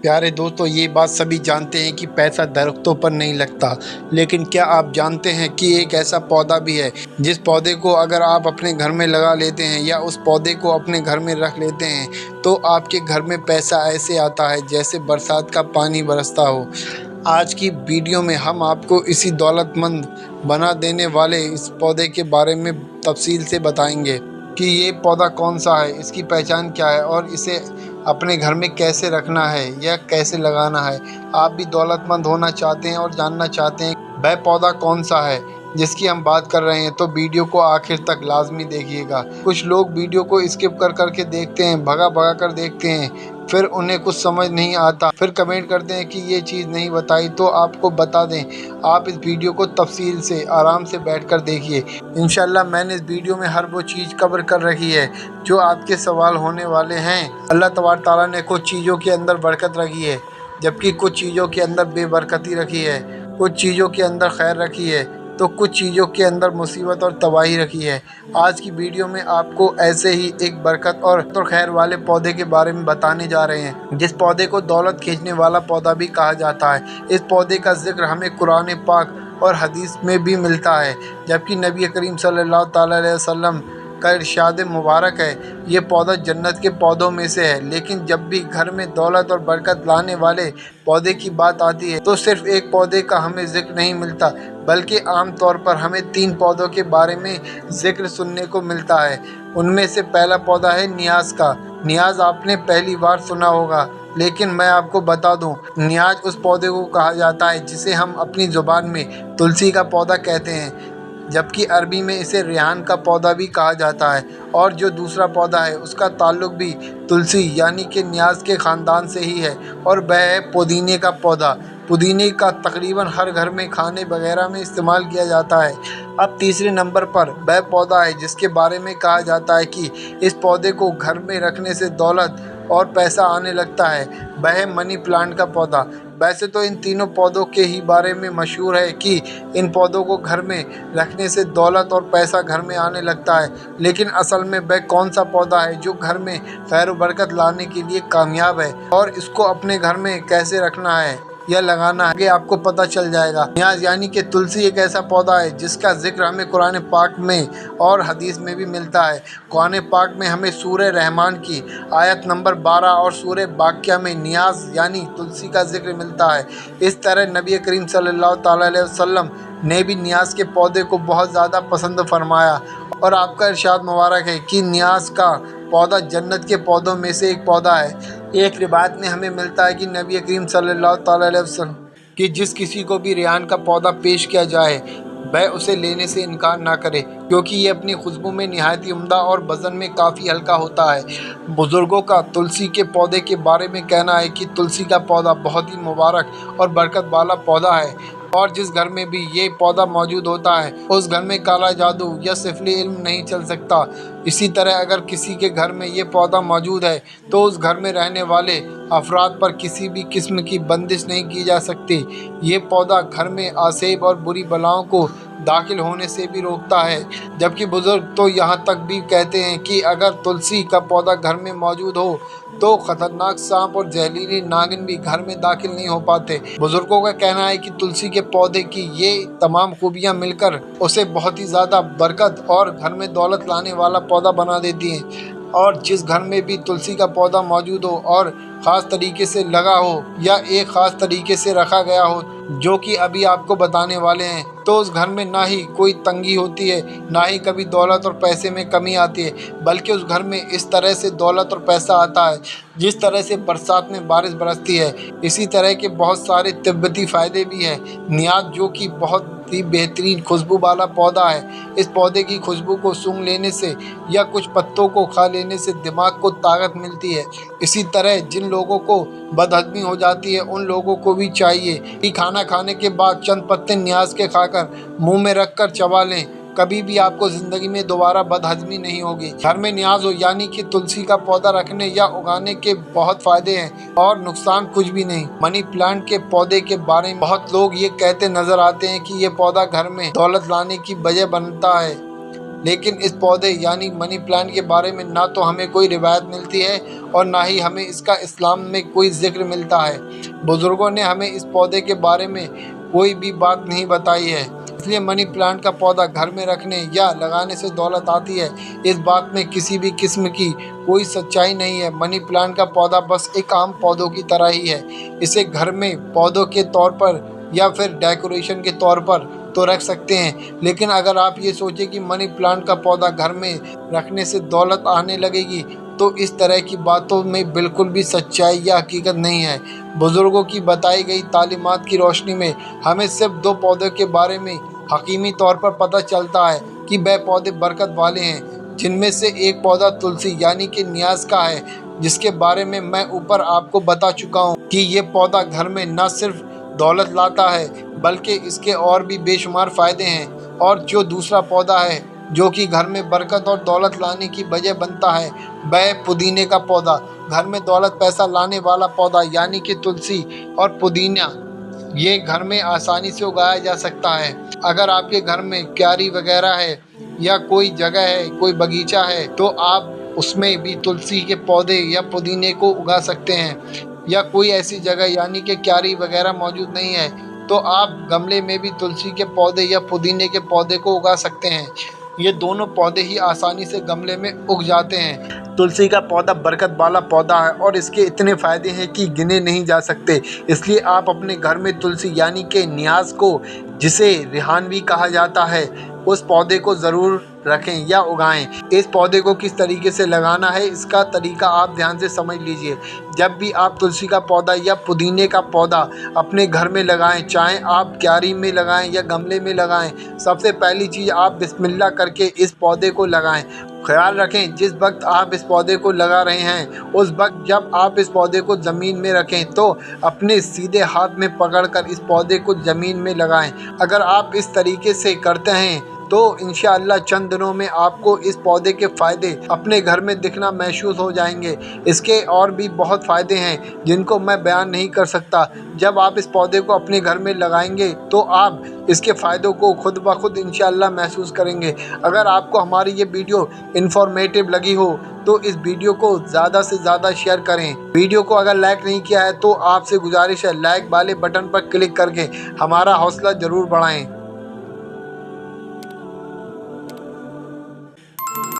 प्यारे दोस्तों, ये बात सभी जानते हैं कि पैसा दरख्तों पर नहीं लगता, लेकिन क्या आप जानते हैं कि एक ऐसा पौधा भी है जिस पौधे को अगर आप अपने घर में लगा लेते हैं या उस पौधे को अपने घर में रख लेते हैं तो आपके घर में पैसा ऐसे आता है जैसे बरसात का पानी बरसता हो। आज की वीडियो में हम आपको इसी दौलतमंद बना देने वाले इस पौधे के बारे में तफसील से बताएंगे कि ये पौधा कौन सा है, इसकी पहचान क्या है और इसे अपने घर में कैसे रखना है या कैसे लगाना है। आप भी दौलतमंद होना चाहते हैं और जानना चाहते हैं वह पौधा कौन सा है जिसकी हम बात कर रहे हैं, तो वीडियो को आखिर तक लाजमी देखिएगा। कुछ लोग वीडियो को स्किप कर करके देखते हैं, भगा भगा कर देखते हैं, फिर उन्हें कुछ समझ नहीं आता, फिर कमेंट करते हैं कि ये चीज़ नहीं बताई। तो आपको बता दें, आप इस वीडियो को तफसील से आराम से बैठकर देखिए। इंशाल्लाह मैंने इस वीडियो में हर वो चीज़ कवर कर रखी है जो आपके सवाल होने वाले हैं। अल्लाह तबारक ताला ने कुछ चीज़ों के अंदर बरकत रखी है, जबकि कुछ चीज़ों के अंदर बेबरकती रखी है। कुछ चीज़ों के अंदर खैर रखी है तो कुछ चीज़ों के अंदर मुसीबत और तबाही रखी है। आज की वीडियो में आपको ऐसे ही एक बरकत और खैर वाले पौधे के बारे में बताने जा रहे हैं, जिस पौधे को दौलत खींचने वाला पौधा भी कहा जाता है। इस पौधे का जिक्र हमें कुरान पाक और हदीस में भी मिलता है, जबकि नबी करीम सल्लल्लाहु अलैहि वसल्लम का इरशाद मुबारक है, ये पौधा जन्नत के पौधों में से है। लेकिन जब भी घर में दौलत और बरकत लाने वाले पौधे की बात आती है तो सिर्फ एक पौधे का हमें जिक्र नहीं मिलता, बल्कि आम तौर पर हमें 3 पौधों के बारे में जिक्र सुनने को मिलता है। उनमें से पहला पौधा है नियाज का। नियाज आपने पहली बार सुना होगा, लेकिन मैं आपको बता दूं, नियाज उस पौधे को कहा जाता है जिसे हम अपनी ज़ुबान में तुलसी का पौधा कहते हैं, जबकि अरबी में इसे रेहान का पौधा भी कहा जाता है। और जो दूसरा पौधा है उसका ताल्लुक भी तुलसी यानी कि नियाज के ख़ानदान से ही है, और वह है पुदीने का पौधा। पुदीने का तकरीबन हर घर में खाने वगैरह में इस्तेमाल किया जाता है। अब तीसरे नंबर पर वह पौधा है जिसके बारे में कहा जाता है कि इस पौधे को घर में रखने से दौलत और पैसा आने लगता है, वह है मनी प्लांट का पौधा। वैसे तो इन तीनों पौधों के ही बारे में मशहूर है कि इन पौधों को घर में रखने से दौलत और पैसा घर में आने लगता है, लेकिन असल में वह कौन सा पौधा है जो घर में खैर व बरकत लाने के लिए कामयाब है और इसको अपने घर में कैसे रखना है या लगाना है, आपको पता चल जाएगा। नियाज यानी कि तुलसी एक ऐसा पौधा है जिसका जिक्र हमें कुरान पाक में और हदीस में भी मिलता है। कुरान पाक में हमें सूरह रहमान की आयत नंबर 12 और सूरह बाक़िया में नियाज यानी तुलसी का जिक्र मिलता है। इस तरह नबी करीम सल्लल्लाहु अलैहि वसल्लम ने भी नियाज के पौधे को बहुत ज़्यादा पसंद फरमाया, और आपका इरशाद मुबारक है कि नियाज का पौधा जन्नत के पौधों में से एक पौधा है। एक रिवायत में हमें मिलता है कि नबी करीम सल्लल्लाहु अलैहि वसल्लम कि जिस किसी को भी रेहान का पौधा पेश किया जाए वह उसे लेने से इनकार ना करे, क्योंकि ये अपनी खुशबू में निहायत ही उम्दा और वज़न में काफ़ी हल्का होता है। बुज़ुर्गों का तुलसी के पौधे के बारे में कहना है कि तुलसी का पौधा बहुत ही मुबारक और बरकत वाला पौधा है, और जिस घर में भी ये पौधा मौजूद होता है उस घर में काला जादू या सिफली इल्म नहीं चल सकता। इसी तरह अगर किसी के घर में ये पौधा मौजूद है तो उस घर में रहने वाले अफराद पर किसी भी किस्म की बंदिश नहीं की जा सकती। ये पौधा घर में आसेब और बुरी बलाओं को दाखिल होने से भी रोकता है, जबकि बुज़ुर्ग तो यहाँ तक भी कहते हैं कि अगर तुलसी का पौधा घर में मौजूद हो तो ख़तरनाक सांप और जहरीली नागिन भी घर में दाखिल नहीं हो पाते। बुज़ुर्गों का कहना है कि तुलसी के पौधे की ये तमाम खूबियाँ मिलकर उसे बहुत ही ज़्यादा बरकत और घर में दौलत लाने वाला पौधा बना देती हैं। और जिस घर में भी तुलसी का पौधा मौजूद हो और ख़ास तरीके से लगा हो या एक ख़ास तरीके से रखा गया हो, जो कि अभी आपको बताने वाले हैं, तो उस घर में ना ही कोई तंगी होती है, ना ही कभी दौलत और पैसे में कमी आती है, बल्कि उस घर में इस तरह से दौलत और पैसा आता है जिस तरह से बरसात में बारिश बरसती है। इसी तरह के बहुत सारे तिब्बती फ़ायदे भी हैं। नियाज जो कि बहुत ही बेहतरीन खुशबू वाला पौधा है, इस पौधे की खुशबू को सूंघ लेने से या कुछ पत्तों को खा लेने से दिमाग को ताकत मिलती है। इसी तरह जिन लोगों को बदहज़मी हो जाती है उन लोगों को भी चाहिए कि खाना खाने के बाद चंद पत्ते नियाज के खाकर मुंह में रखकर चबा लें। कभी भी आपको ज़िंदगी में दोबारा बदहज़मी नहीं होगी। घर में नियाज हो यानी कि तुलसी का पौधा रखने या उगाने के बहुत फ़ायदे हैं और नुकसान कुछ भी नहीं। मनी प्लांट के पौधे के बारे में बहुत लोग ये कहते नज़र आते हैं कि ये पौधा घर में दौलत लाने की वजह बनता है, लेकिन इस पौधे यानी मनी प्लांट के बारे में ना तो हमें कोई रिवायत मिलती है और ना ही हमें इसका इस्लाम में कोई जिक्र मिलता है। बुजुर्गों ने हमें इस पौधे के बारे में कोई भी बात नहीं बताई है। इसलिए मनी प्लांट का पौधा घर में रखने या लगाने से दौलत आती है, इस बात में किसी भी किस्म की कोई सच्चाई नहीं है। मनी प्लांट का पौधा बस एक आम पौधों की तरह ही है। इसे घर में पौधों के तौर पर या फिर डेकोरेशन के तौर पर तो रख सकते हैं, लेकिन अगर आप ये सोचें कि मनी प्लांट का पौधा घर में रखने से दौलत आने लगेगी, तो इस तरह की बातों में बिल्कुल भी सच्चाई या हकीकत नहीं है। बुजुर्गों की बताई गई तालीमात की रोशनी में हमें सिर्फ 2 पौधों के बारे में हकीमी तौर पर पता चलता है कि वह पौधे बरकत वाले हैं, जिनमें से एक पौधा तुलसी यानी कि नियाज का है, जिसके बारे में मैं ऊपर आपको बता चुका हूँ कि ये पौधा घर में न सिर्फ दौलत लाता है बल्कि इसके और भी बेशुमार फ़ायदे हैं। और जो दूसरा पौधा है जो कि घर में बरकत और दौलत लाने की वजह बनता है, वह पुदीने का पौधा। घर में दौलत पैसा लाने वाला पौधा यानी कि तुलसी और पुदीना, ये घर में आसानी से उगाया जा सकता है। अगर आपके घर में क्यारी वगैरह है या कोई जगह है, कोई बगीचा है, तो आप उसमें भी तुलसी के पौधे या पुदीने को उगा सकते हैं। या कोई ऐसी जगह यानी कि क्यारी वगैरह मौजूद नहीं है, तो आप गमले में भी तुलसी के पौधे या पुदीने के पौधे को उगा सकते हैं। ये दोनों पौधे ही आसानी से गमले में उग जाते हैं। तुलसी का पौधा बरकत वाला पौधा है और इसके इतने फ़ायदे हैं कि गिने नहीं जा सकते। इसलिए आप अपने घर में तुलसी यानी कि नियाज को, जिसे रिहान भी कहा जाता है, उस पौधे को ज़रूर रखें या उगाएं। इस पौधे को किस तरीके से लगाना है, इसका तरीका आप ध्यान से समझ लीजिए। जब भी आप तुलसी का पौधा या पुदीने का पौधा अपने घर में लगाएं, चाहे आप क्यारी में लगाएं या गमले में लगाएं, सबसे पहली चीज़ आप बिस्मिल्लाह करके इस पौधे को लगाएं। ख्याल रखें, जिस वक्त आप इस पौधे को लगा रहे हैं, उस वक्त जब आप इस पौधे को ज़मीन में रखें तो अपने सीधे हाथ में पकड़कर इस पौधे को ज़मीन में लगाएं। अगर आप इस तरीके से करते हैं तो इंशाअल्लाह चंद दिनों में आपको इस पौधे के फ़ायदे अपने घर में दिखना महसूस हो जाएंगे। इसके और भी बहुत फ़ायदे हैं जिनको मैं बयान नहीं कर सकता। जब आप इस पौधे को अपने घर में लगाएंगे तो आप इसके फ़ायदों को खुद ब खुद इंशाअल्लाह महसूस करेंगे। अगर आपको हमारी ये वीडियो इन्फॉर्मेटिव लगी हो तो इस वीडियो को ज़्यादा से ज़्यादा शेयर करें। वीडियो को अगर लाइक नहीं किया है तो आपसे गुजारिश है, लाइक वाले बटन पर क्लिक करके हमारा हौसला ज़रूर बढ़ाएं।